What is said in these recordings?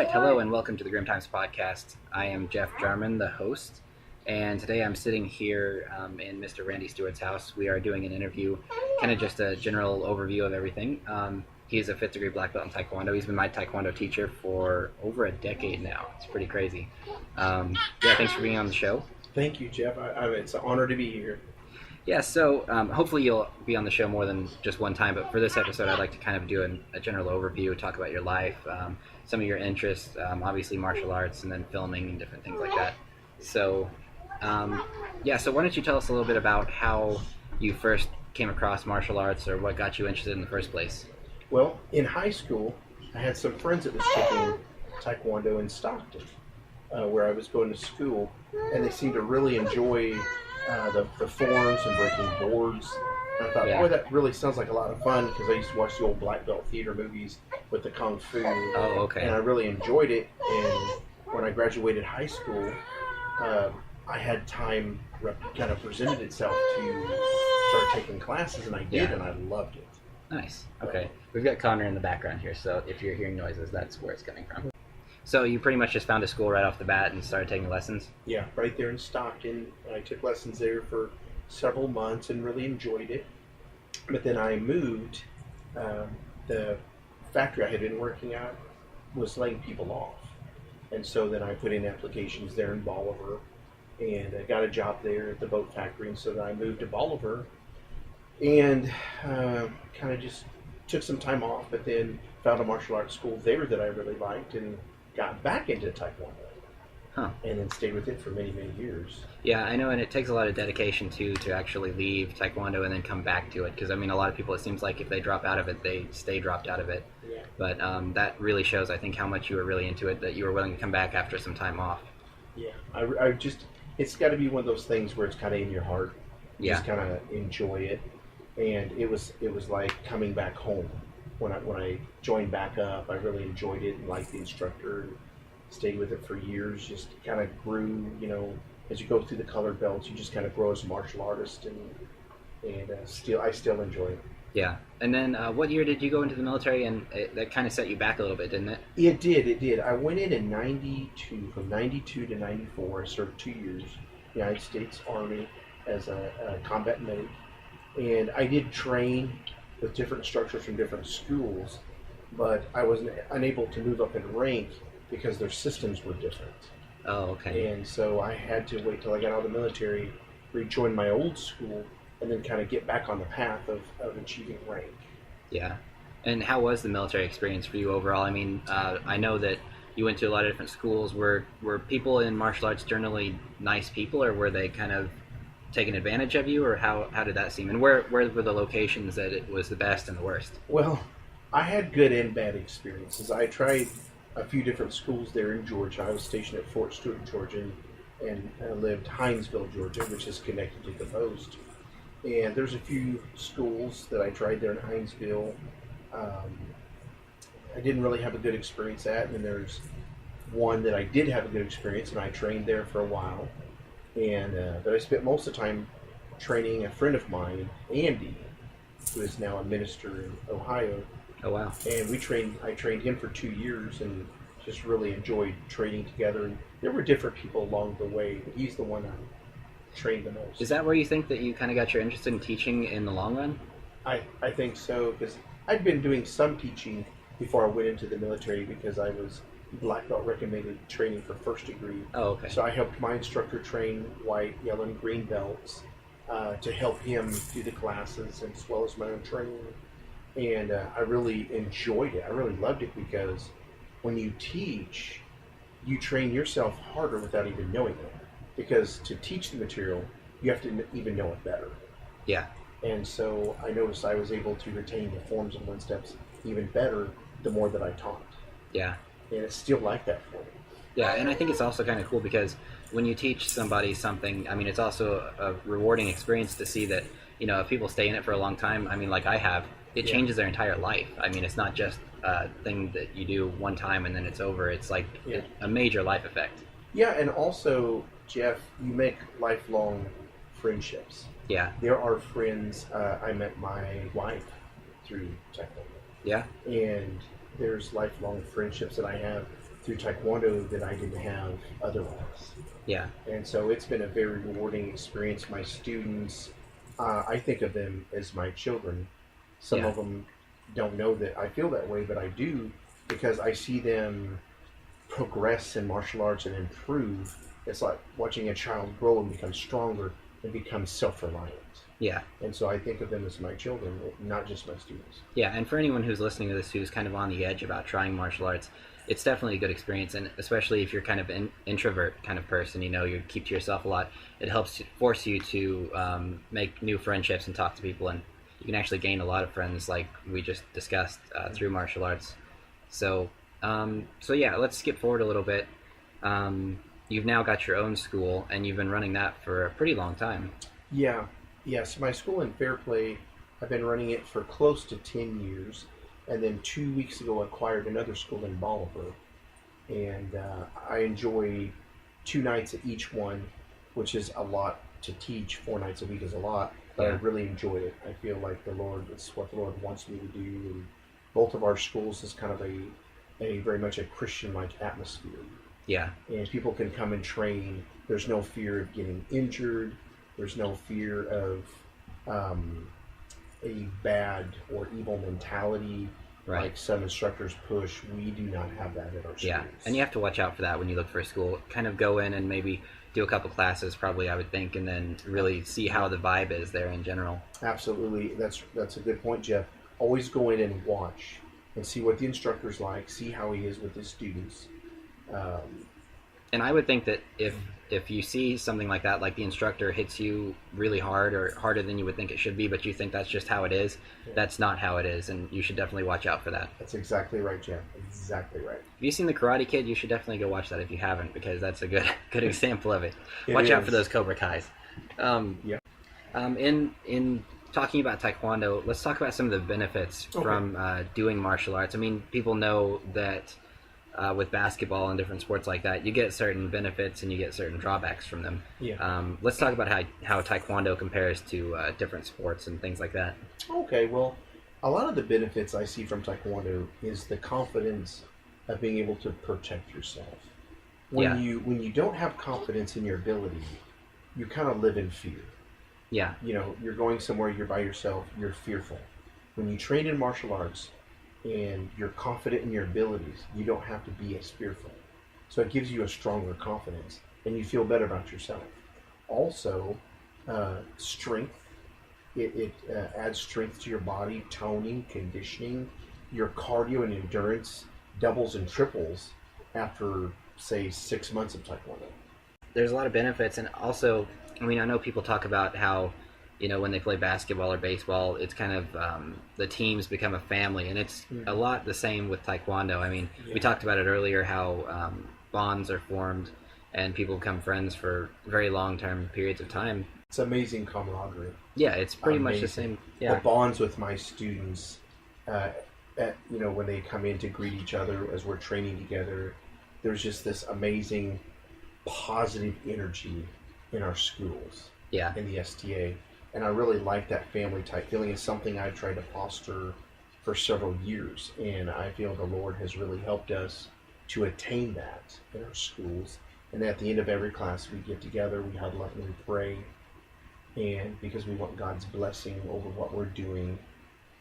right, hello and welcome to the Grimm Times podcast. I am Jeff Jarman, the host, and today I'm sitting here in Mr. Randy Stewart's house. We are doing an interview, kind of just a general overview of everything. He's a 5th degree black belt in Taekwondo. He's been my Taekwondo teacher for over a decade now. It's pretty crazy. Thanks for being on the show. Thank you, Jeff. It's an honor to be here. Yeah, so hopefully you'll be on the show more than just one time, but for this episode I'd like to kind of do a general overview, talk about your life, some of your interests, obviously martial arts, and then filming and different things like that. So, so why don't you tell us a little bit about how you first came across martial arts, or what got you interested in the first place? Well, in high school, I had some friends that was taking Taekwondo in Stockton, where I was going to school, and they seemed to really enjoy the forms and breaking boards. And I thought, boy, that really sounds like a lot of fun, because I used to watch the old black belt theater movies with the kung fu. Oh, okay. And I really enjoyed it. And when I graduated high school, I had time kind of presented itself to start taking classes, and I did, and I loved it. Nice. Okay. We've got Connor in the background here, so if you're hearing noises, that's where it's coming from. So you pretty much just found a school right off the bat and started taking lessons? Yeah, right there in Stockton. I took lessons there for several months and really enjoyed it. But then I moved. The factory I had been working at was laying people off. And so then I put in applications there in Bolivar, and I got a job there at the boat factory. And so then I moved to Bolivar and kind of just took some time off, but then found a martial arts school there that I really liked and got back into Taekwondo. And then stayed with it for many, many years. Yeah, I know, and it takes a lot of dedication too to actually leave Taekwondo and then come back to it, because I mean, a lot of people, it seems like if they drop out of it, they stay dropped out of it. Yeah. But that really shows, I think, how much you were really into it, that you were willing to come back after some time off. Yeah, I just, it's got to be one of those things where it's kind of in your heart. You just kind of enjoy it, and it was like coming back home. When I joined back up, I really enjoyed it and liked the instructor. And stayed with it for years. Just kind of grew, as you go through the colored belts, you just kind of grow as a martial artist, and I still enjoy it. Yeah. And then what year did you go into the military? And that kind of set you back a little bit, didn't it? It did. I went in 92, from 92 to 94. I served 2 years, United States Army as a combat medic, and I did train with different instructors from different schools, but I was unable to move up in rank because their systems were different. Oh, okay. And so I had to wait till I got out of the military, rejoin my old school, and then kind of get back on the path of achieving rank. Yeah. And how was the military experience for you overall? I mean, I know that you went to a lot of different schools. Were people in martial arts generally nice people, or were they kind of taking advantage of you, or how did that seem? And where were the locations that it was the best and the worst? Well, I had good and bad experiences. I tried a few different schools there in Georgia. I was stationed at Fort Stewart, Georgia, and lived Hinesville, Georgia, which is connected to the post. And there's a few schools that I tried there in Hinesville. I didn't really have a good experience at, and then there's one that I did have a good experience, and I trained there for a while. And but I spent most of the time training a friend of mine, Andy, who is now a minister in Ohio. Oh, wow. And I trained him for 2 years and just really enjoyed training together. And there were different people along the way, but he's the one I trained the most. Is that where you think that you kind of got your interest in teaching in the long run? I think so, because I'd been doing some teaching before I went into the military, because I was black belt recommended training for 1st degree. Oh, okay. So I helped my instructor train white, yellow, and green belts to help him do the classes, as well as my own training. And I really enjoyed it. I really loved it, because when you teach, you train yourself harder without even knowing it. Because to teach the material, you have to even know it better. Yeah. And so I noticed I was able to retain the forms and one steps even better the more that I taught. Yeah. And it's still like that for me. Yeah, and I think it's also kind of cool, because when you teach somebody something, I mean, it's also a rewarding experience to see that, if people stay in it for a long time, I mean, like I have, it changes their entire life. I mean, it's not just a thing that you do one time and then it's over. It's like a major life effect. Yeah, and also, Jeff, you make lifelong friendships. Yeah. There are friends. I met my wife through Taekwondo. Yeah. And there's lifelong friendships that I have through Taekwondo that I didn't have otherwise. Yeah. And so it's been a very rewarding experience. My students, I think of them as my children. Some Yeah. of them don't know that I feel that way, but I do, because I see them progress in martial arts and improve. It's like watching a child grow and become stronger and become self-reliant. Yeah. And so I think of them as my children, not just my students. Yeah, and for anyone who's listening to this who's kind of on the edge about trying martial arts, it's definitely a good experience, and especially if you're kind of an introvert kind of person, you know, you keep to yourself a lot, it helps force you to make new friendships and talk to people, and you can actually gain a lot of friends like we just discussed through martial arts. So, so yeah, let's skip forward a little bit. You've now got your own school, and you've been running that for a pretty long time. Yeah. Yes, my school in Fairplay, I've been running it for close to 10 years. And then 2 weeks ago, I acquired another school in Bolivar. And I enjoy 2 nights at each one, which is a lot to teach. 4 nights a week is a lot, but I really enjoy it. I feel like it's what the Lord wants me to do. And both of our schools is kind of a very much a Christian-like atmosphere. Yeah. And people can come and train. There's no fear of getting injured. There's no fear of a bad or evil mentality like some instructors push. We do not have that at our schools. Yeah, and you have to watch out for that when you look for a school. Kind of go in and maybe do a couple classes, probably, I would think, and then really see how the vibe is there in general. Absolutely. That's a good point, Jeff. Always go in and watch and see what the instructor's like, see how he is with his students. And I would think that if you see something like that, like the instructor hits you really hard or harder than you would think it should be, but you think that's just how it is, that's not how it is, and you should definitely watch out for that. That's exactly right, Jeff. Exactly right. If you've seen The Karate Kid, you should definitely go watch that if you haven't, because that's a good example of it. It Watch out is. for those Cobra Kais. In talking about Taekwondo, let's talk about some of the benefits from doing martial arts. I mean, people know that with basketball and different sports like that, you get certain benefits and you get certain drawbacks from them. Let's talk about how Taekwondo compares to different sports and things like that. Okay, well, a lot of the benefits I see from Taekwondo is the confidence of being able to protect yourself. When you don't have confidence in your ability, you kind of live in fear. Yeah. You know, you're going somewhere, you're by yourself, you're fearful. When you train in martial arts and you're confident in your abilities, you don't have to be as fearful. So it gives you a stronger confidence and you feel better about yourself. Also, strength. It adds strength to your body, toning, conditioning. Your cardio and endurance doubles and triples after, say, 6 months of Taekwondo. There's a lot of benefits, and also, I mean, I know people talk about how, you know, when they play basketball or baseball, it's kind of the teams become a family, and it's a lot the same with Taekwondo. I mean, we talked about it earlier, how bonds are formed and people become friends for very long-term periods of time. It's amazing camaraderie. Yeah, it's pretty much the same. Yeah. The bonds with my students, when they come in to greet each other as we're training together, there's just this amazing positive energy in our schools, in the STA. And I really like that family type feeling. It's something I've tried to foster for several years. And I feel the Lord has really helped us to attain that in our schools. And at the end of every class, we get together, we huddle up and we pray. And because we want God's blessing over what we're doing,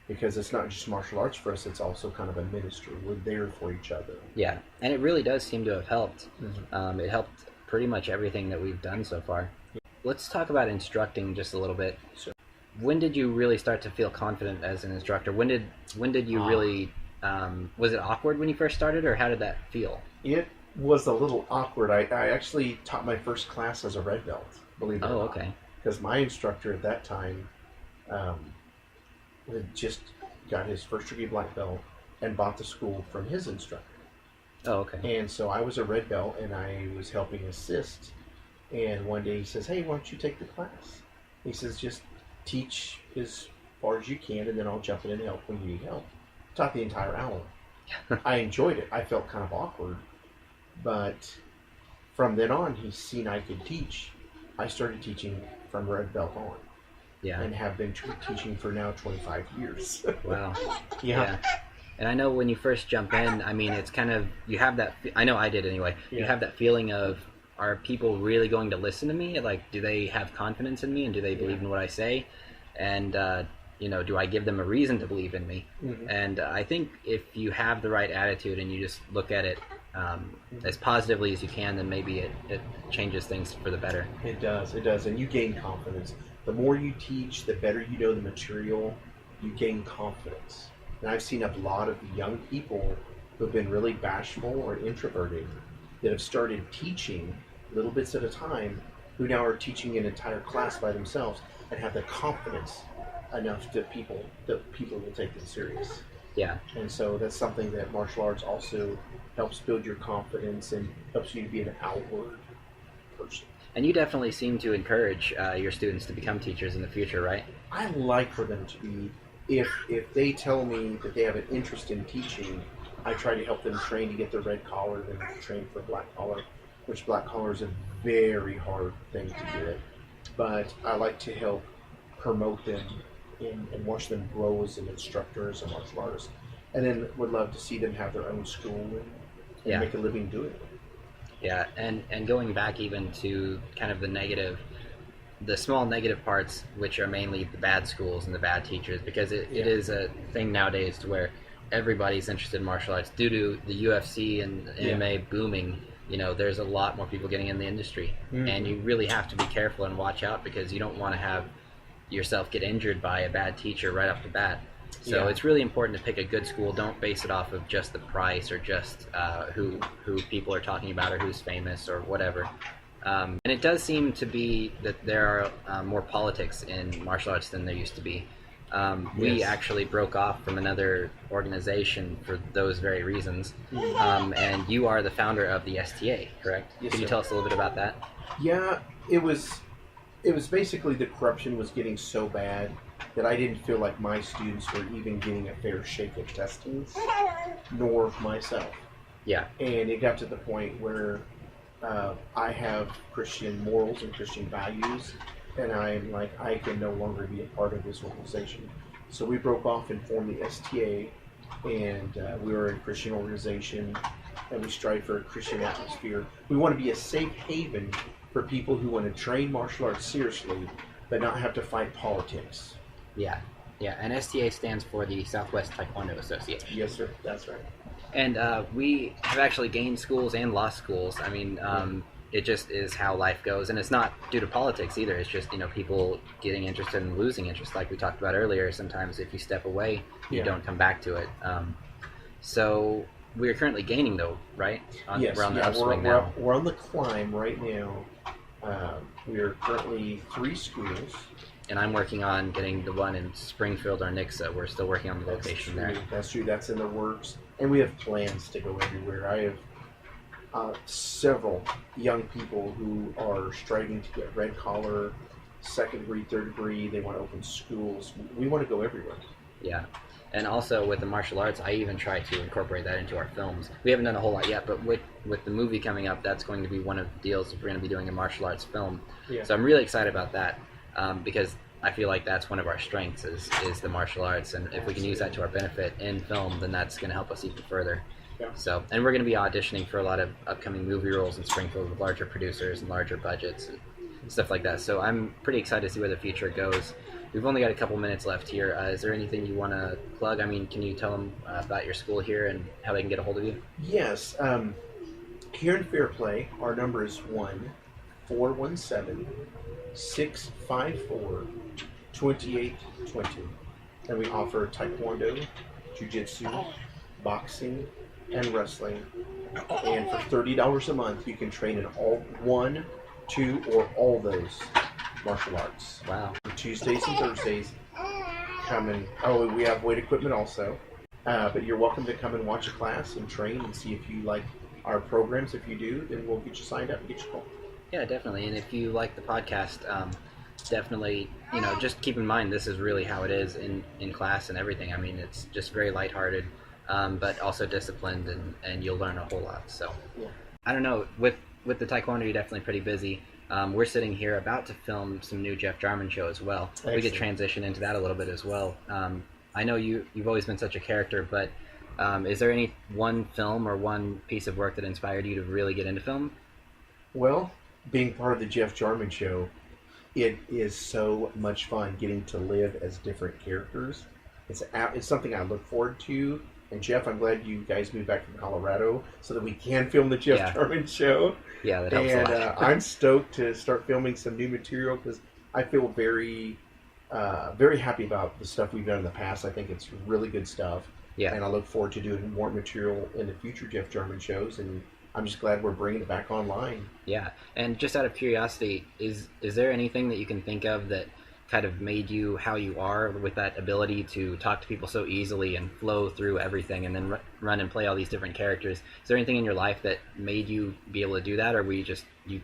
because it's not just martial arts for us, it's also kind of a ministry. We're there for each other. Yeah, and it really does seem to have helped. It helped pretty much everything that we've done so far. Let's talk about instructing just a little bit. Sure. When did you really start to feel confident as an instructor? When did you really, was it awkward when you first started, or how did that feel? It was a little awkward. I actually taught my first class as a red belt, believe it or not. Oh, okay. Because my instructor at that time had just got his first degree black belt and bought the school from his instructor. Oh, okay. And so I was a red belt and I was helping assist. And one day he says, "Hey, why don't you take the class?" He says, "Just teach as far as you can and then I'll jump in and help when you need help." Taught the entire hour. I enjoyed it. I felt kind of awkward. But from then on, he's seen I could teach. I started teaching from red belt on. Yeah. And have been teaching for now 25 years. Wow. Yeah. And I know when you first jump in, I mean, it's kind of, you have that, I know I did anyway, you Yeah. have that feeling of, are people really going to listen to me? Like, do they have confidence in me and do they believe in what I say? And, you know, do I give them a reason to believe in me? Mhm. And I think if you have the right attitude and you just look at it as positively as you can, then maybe it changes things for the better. It does, and you gain confidence. The more you teach, the better you know the material, you gain confidence. And I've seen a lot of young people who have been really bashful or introverted that have started teaching little bits at a time, who now are teaching an entire class by themselves and have the confidence enough that people will take them serious. Yeah. And so that's something that martial arts also helps build your confidence and helps you to be an outward person. And you definitely seem to encourage your students to become teachers in the future, right? I like for them to be, if they tell me that they have an interest in teaching, I try to help them train to get their red collar, then train for black collar, which black collar is a very hard thing to get. But I like to help promote them and watch them grow as an instructor, as a martial artist. And then would love to see them have their own school and make a living doing it. Yeah, and going back even to kind of the small negative parts, which are mainly the bad schools and the bad teachers, because it is a thing nowadays to where everybody's interested in martial arts due to the UFC and MMA booming. You know, there's a lot more people getting in the industry, and you really have to be careful and watch out because you don't want to have yourself get injured by a bad teacher right off the bat. So it's really important to pick a good school. Don't base it off of just the price or just who people are talking about or who's famous or whatever. And it does seem to be that there are more politics in martial arts than there used to be. We actually broke off from another organization for those very reasons. And you are the founder of the STA, correct? Yes, Could you sir. tell us a little bit about that? Yeah, it was basically the corruption was getting so bad that I didn't feel like my students were even getting a fair shake at testings, nor myself. Yeah. And it got to the point where I have Christian morals and Christian values, and I'm like, I can no longer be a part of this organization. So we broke off and formed the STA, and we were a Christian organization, and we strive for a Christian atmosphere. We want to be a safe haven for people who want to train martial arts seriously, but not have to fight politics. Yeah. Yeah, and STA stands for the Southwest Taekwondo Association. Yes, sir. That's right. And we have actually gained schools and lost schools. I mean, it just is how life goes, and it's not due to politics either. It's just, you know, people getting interested and losing interest, like we talked about earlier. Sometimes if you step away, you don't come back to it. So we're currently gaining, though, right? Yes, we're on the upswing we're, now. we're on the climb right now. We are currently 3 schools. And I'm working on getting the one in Springfield or Nixa. We're still working on the location there. That's true. That's in the works, and we have plans to go everywhere. I have several young people who are striving to get red collar, second degree, third degree. They want to open schools. We want to go everywhere. Yeah. And also with the martial arts, I even try to incorporate that into our films. We haven't done a whole lot yet, but with the movie coming up, that's going to be one of the deals if we're going to be doing a martial arts film. Yeah. So I'm really excited about that because I feel like that's one of our strengths is the martial arts. And if we can use that to our benefit in film, then that's going to help us even further. Yeah. So, and we're going to be auditioning for a lot of upcoming movie roles in Springfield with larger producers and larger budgets and stuff like that. So I'm pretty excited to see where the future goes. We've only got a couple minutes left here. Is there anything you want to plug? I mean, can you tell them about your school here and how they can get a hold of you? Yes. Here in Fairplay, our number is 1-417-654-2820. And we offer Taekwondo, Jiu-Jitsu, boxing, and wrestling. And for $30 a month, you can train in all 1, 2, or all those martial arts. Wow. Tuesdays and Thursdays, come and we have weight equipment also. But you're welcome to come and watch a class and train and see if you like our programs. If you do, then we'll get you signed up and get you called. Yeah, definitely. And if you like the podcast, definitely, you know, just keep in mind this is really how it is in class and everything. I mean, it's just very lighthearted, but also disciplined, and you'll learn a whole lot. So, Yeah. I don't know. With the Taekwondo, you're definitely pretty busy. We're sitting here about to film some new Jeff Jarman show as well. Excellent. We could transition into that a little bit as well. I know you've always been such a character, but Is there any one film or one piece of work that inspired you to really get into film? Well, being part of the Jeff Jarman show, it is so much fun getting to live as different characters. It's something I look forward to. And Jeff, I'm glad you guys moved back from Colorado so that we can film the Jeff Jarman show. Yeah, that helps a lot. And I'm stoked to start filming some new material because I feel very, very happy about the stuff we've done in the past. I think it's really good stuff. Yeah. And I look forward to doing more material in the future Jeff Jarman shows. And I'm just glad we're bringing it back online. Yeah. And just out of curiosity, is there anything that you can think of that kind of made you how you are with that ability to talk to people so easily and flow through everything and then run and play all these different characters? Is there anything in your life that made you be able to do that, or were you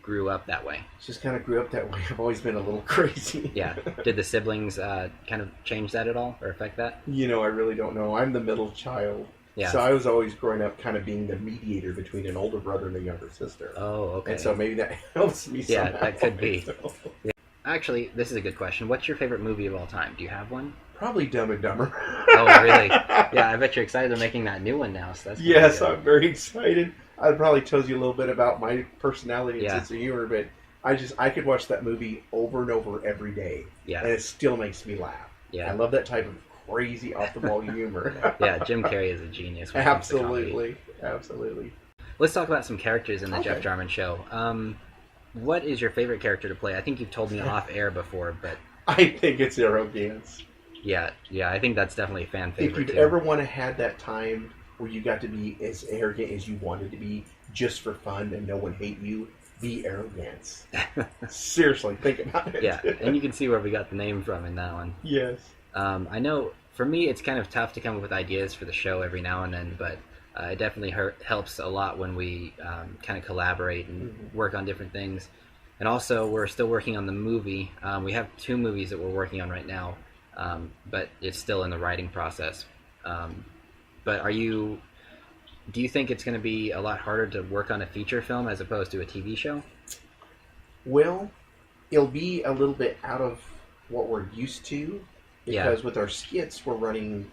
grew up that way? Just kind of grew up that way. I've always been a little crazy. Yeah. Did the siblings kind of change that at all or affect that? You know, I really don't know. I'm the middle child. Yeah. So I was always growing up kind of being the mediator between an older brother and a younger sister. Oh, okay. And so maybe that helps me somehow. Yeah, that could be. So. Yeah. Actually, this is a good question. What's your favorite movie of all time? Do you have one? Probably Dumb and Dumber. Oh, really? Yeah, I bet you're excited they're making that new one now. So that's yes, good. I'm very excited. I probably tells you a little bit about my personality and sense of humor, but I could watch that movie over and over every day. Yeah. And it still makes me laugh. Yeah. I love that type of crazy off-the-wall humor. Yeah, Jim Carrey is a genius. When it comes to comedy. Absolutely. Absolutely. Let's talk about some characters in the Jeff Jarman show. What is your favorite character to play? I think you've told me off air before, but I think it's arrogance. yeah, I think that's definitely a fan favorite. If you've too. ever want to have that time where you got to be as arrogant as you wanted to be just for fun and no one hate you, be arrogance. Seriously, think about it. Yeah, and you can see where we got the name from in that one. Yes. I know for me it's kind of tough to come up with ideas for the show every now and then, but it definitely helps a lot when we kind of collaborate and work on different things. And also, we're still working on the movie. We have 2 movies that we're working on right now, but it's still in the writing process. But do you think it's going to be a lot harder to work on a feature film as opposed to a TV show? Well, it'll be a little bit out of what we're used to, because with our skits, we're running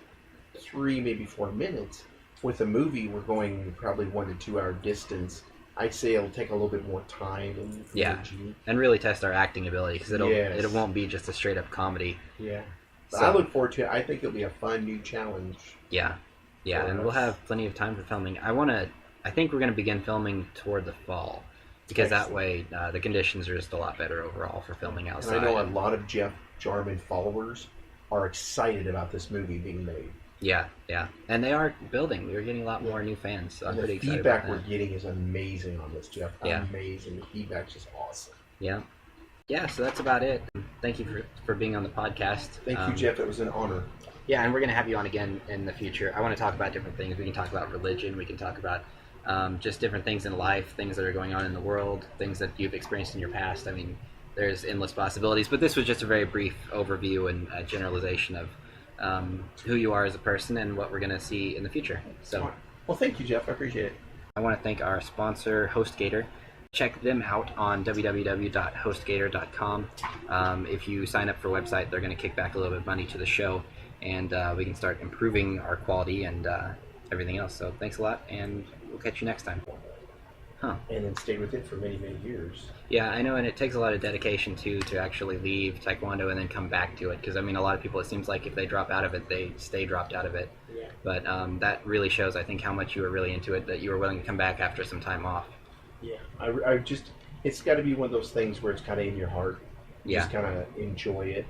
3, maybe 4 minutes. With a movie, we're going probably 1 to 2 hour distance. I'd say it'll take a little bit more time and energy. And really test our acting ability, because it won't be just a straight up comedy. Yeah. So I look forward to it. I think it'll be a fun new challenge. Yeah, and we'll have plenty of time for filming. I think we're going to begin filming toward the fall, because that way the conditions are just a lot better overall for filming outside. And I know a lot of Jeff Jarman followers are excited about this movie being made. Yeah, and they are building. We're getting a lot more new fans, so I'm pretty excited about that. The feedback we're getting is amazing on this, Jeff. Yeah. Amazing. The feedback's just awesome. Yeah, so that's about it. Thank you for being on the podcast. Thank you, Jeff. It was an honor. Yeah, and we're going to have you on again in the future. I want to talk about different things. We can talk about religion. We can talk about just different things in life, things that are going on in the world, things that you've experienced in your past. I mean, there's endless possibilities, but this was just a very brief overview and generalization of who you are as a person and what we're going to see in the future. So, well, thank you, Jeff. I appreciate it. I want to thank our sponsor, HostGator. Check them out on www.hostgator.com. If you sign up for a website, they're going to kick back a little bit of money to the show, and we can start improving our quality and everything else. So thanks a lot, and we'll catch you next time. And then stay with it for many, many years. Yeah, I know, and it takes a lot of dedication, too, to actually leave Taekwondo and then come back to it. Because, I mean, a lot of people, it seems like if they drop out of it, they stay dropped out of it. Yeah. But that really shows, I think, how much you were really into it, that you were willing to come back after some time off. Yeah, I just, it's got to be one of those things where it's kind of in your heart. You just kind of enjoy it.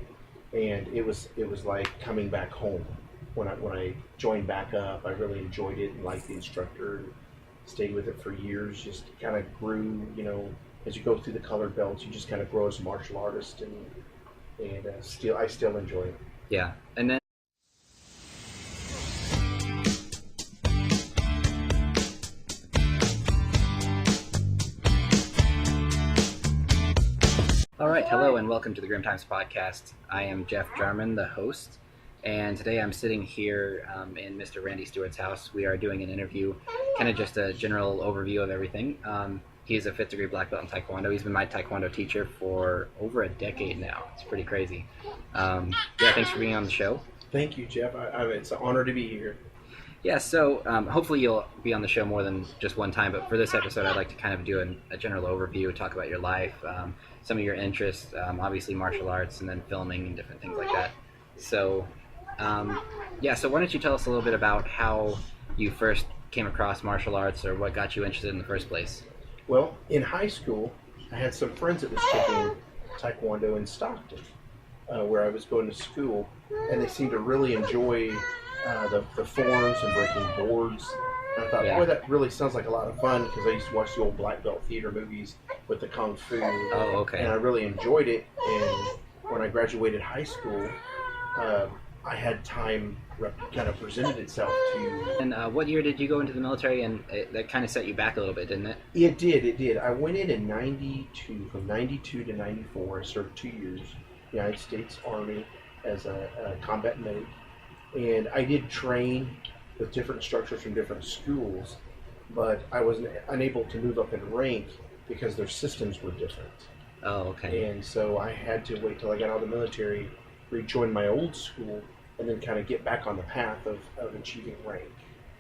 And it was like coming back home. When I joined back up, I really enjoyed it and liked the instructor. Stayed with it for years, just kind of grew, as you go through the color belts, you just kind of grow as a martial artist, and I still enjoy it. Yeah, and then all right, hello and welcome to the Grimm Times podcast. I am Jeff Jarman, the host, and today I'm sitting here in Mr. Randy Steward's house. We are doing an interview, kind of just a general overview of everything. He is a 5th degree black belt in Taekwondo. He's been my Taekwondo teacher for over a decade now. It's pretty crazy. Thanks for being on the show. Thank you, Jeff. It's an honor to be here. Yeah, so hopefully you'll be on the show more than just one time, but for this episode, I'd like to kind of do a general overview, talk about your life, some of your interests, obviously martial arts, and then filming and different things like that. So, yeah, so why don't you tell us a little bit about how you first came across martial arts or what got you interested in the first place? Well, in high school, I had some friends that was taking Tae Kwon Do in Stockton, where I was going to school, and they seemed to really enjoy the forms and breaking boards. And I thought, Yeah. boy, that really sounds like a lot of fun because I used to watch the old black belt theater movies with the kung fu, Oh, okay. and I really enjoyed it. And when I graduated high school, I had time kind of presented itself to. And what year did you go into the military? And that kind of set you back a little bit, didn't it? It did. I went in 92, from 92 to 94. I served 2 years, United States Army as a combat medic. And I did train with different instructors from different schools, but I was unable to move up in rank because their systems were different. Oh, okay. And so I had to wait till I got out of the military, rejoin my old school, and then kind of get back on the path of achieving rank.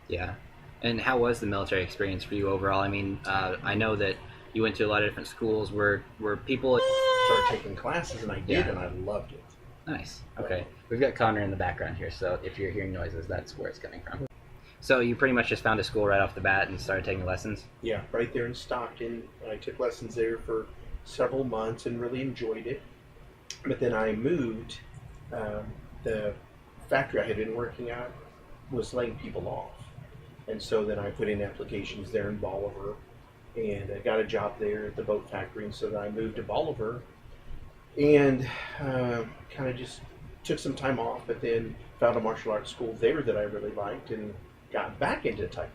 Yeah. And how was the military experience for you overall? I mean, I know that you went to a lot of different schools. Were people... Started taking classes, and I did, Yeah. and I loved it. Nice. Okay. We've got Connor in the background here, so if you're hearing noises, that's where it's coming from. So you pretty much just found a school right off the bat and started taking lessons? Yeah, right there in Stockton. I took lessons there for several months and really enjoyed it. But then I moved. The factory I had been working at was laying people off. And so then I put in applications there in Bolivar, and I got a job there at the boat factory. And so then I moved to Bolivar and kind of just took some time off, but then found a martial arts school there that I really liked and got back into Taekwondo.